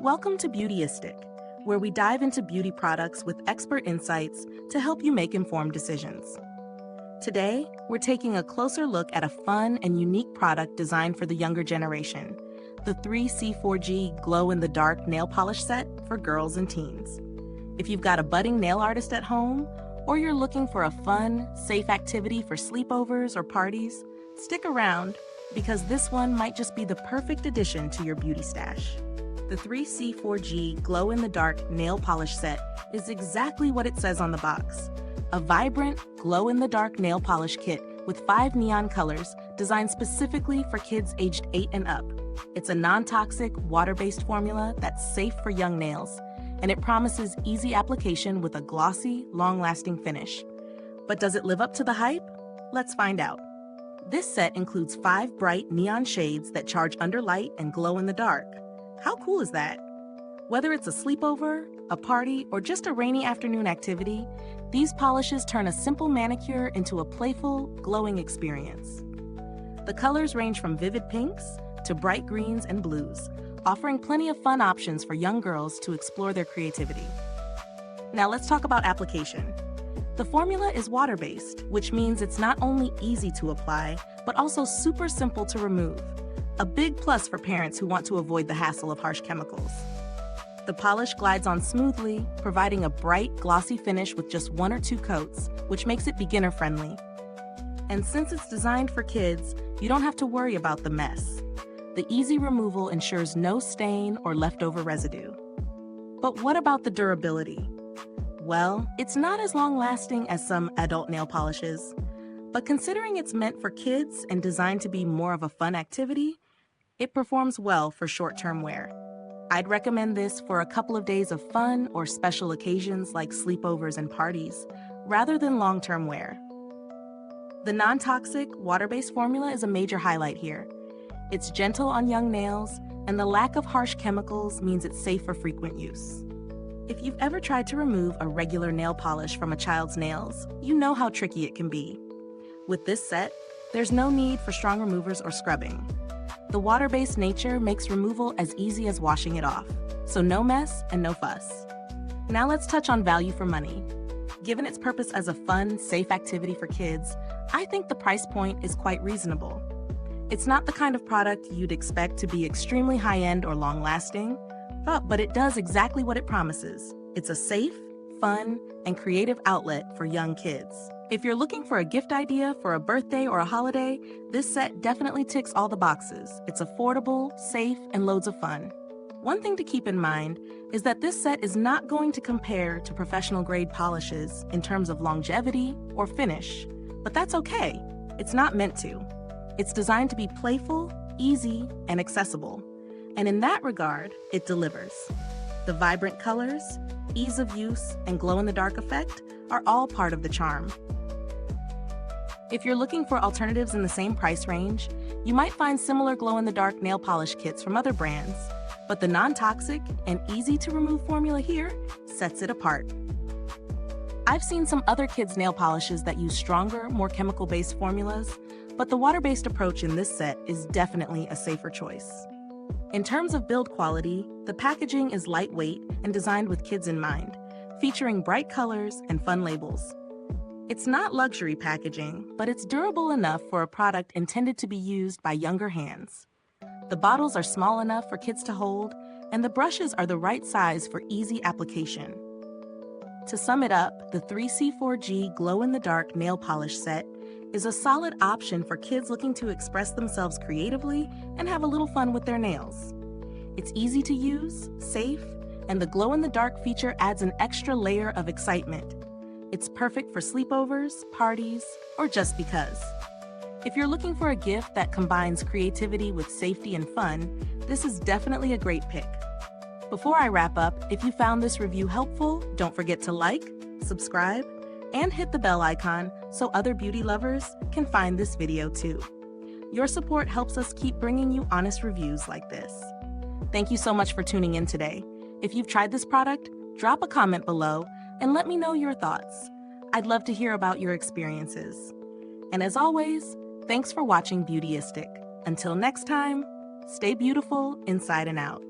Welcome to Beautyistic, where we dive into beauty products with expert insights to help you make informed decisions. Today, we're taking a closer look at a fun and unique product designed for the younger generation, the 3C4G glow-in-the-dark nail polish set for girls and teens. If you've got a budding nail artist at home, or you're looking for a fun, safe activity for sleepovers or parties, stick around because this one might just be the perfect addition to your beauty stash. The 3C4G glow-in-the-dark nail polish set is exactly what it says on the box. A vibrant, glow-in-the-dark nail polish kit with 5 neon colors designed specifically for kids aged 8 and up. It's a non-toxic, water-based formula that's safe for young nails, and it promises easy application with a glossy, long-lasting finish. But does it live up to the hype? Let's find out. This set includes 5 bright neon shades that charge under light and glow in the dark. How cool is that? Whether it's a sleepover, a party, or just a rainy afternoon activity, these polishes turn a simple manicure into a playful, glowing experience. The colors range from vivid pinks to bright greens and blues, offering plenty of fun options for young girls to explore their creativity. Now let's talk about application. The formula is water-based, which means it's not only easy to apply, but also super simple to remove. A big plus for parents who want to avoid the hassle of harsh chemicals. The polish glides on smoothly, providing a bright, glossy finish with just 1 or 2 coats, which makes it beginner-friendly. And since it's designed for kids, you don't have to worry about the mess. The easy removal ensures no stain or leftover residue. But what about the durability? Well, it's not as long-lasting as some adult nail polishes, but considering it's meant for kids and designed to be more of a fun activity, it performs well for short-term wear. I'd recommend this for a couple of days of fun or special occasions like sleepovers and parties, rather than long-term wear. The non-toxic, water-based formula is a major highlight here. It's gentle on young nails, and the lack of harsh chemicals means it's safe for frequent use. If you've ever tried to remove a regular nail polish from a child's nails, you know how tricky it can be. With this set, there's no need for strong removers or scrubbing. The water-based nature makes removal as easy as washing it off, so no mess and no fuss. Now let's touch on value for money. Given its purpose as a fun, safe activity for kids, I think the price point is quite reasonable. It's not the kind of product you'd expect to be extremely high-end or long-lasting, but it does exactly what it promises. It's a safe, fun, and creative outlet for young kids. If you're looking for a gift idea for a birthday or a holiday, this set definitely ticks all the boxes. It's affordable, safe, and loads of fun. One thing to keep in mind is that this set is not going to compare to professional-grade polishes in terms of longevity or finish, but that's okay. It's not meant to. It's designed to be playful, easy, and accessible. And in that regard, it delivers. The vibrant colors, ease of use, and glow-in-the-dark effect are all part of the charm. If you're looking for alternatives in the same price range, you might find similar glow-in-the-dark nail polish kits from other brands, but the non-toxic and easy-to-remove formula here sets it apart. I've seen some other kids' nail polishes that use stronger, more chemical-based formulas, but the water-based approach in this set is definitely a safer choice. In terms of build quality, the packaging is lightweight and designed with kids in mind, featuring bright colors and fun labels. It's not luxury packaging, but it's durable enough for a product intended to be used by younger hands. The bottles are small enough for kids to hold, and the brushes are the right size for easy application. To sum it up, the 3C4G glow-in-the-dark nail polish set is a solid option for kids looking to express themselves creatively and have a little fun with their nails. It's easy to use, safe, and the glow-in-the-dark feature adds an extra layer of excitement. It's perfect for sleepovers, parties, or just because. If you're looking for a gift that combines creativity with safety and fun, this is definitely a great pick. Before I wrap up, if you found this review helpful, don't forget to like, subscribe, and hit the bell icon so other beauty lovers can find this video too. Your support helps us keep bringing you honest reviews like this. Thank you so much for tuning in today. If you've tried this product, drop a comment below and let me know your thoughts. I'd love to hear about your experiences. And as always, thanks for watching Beautyistic. Until next time, stay beautiful inside and out.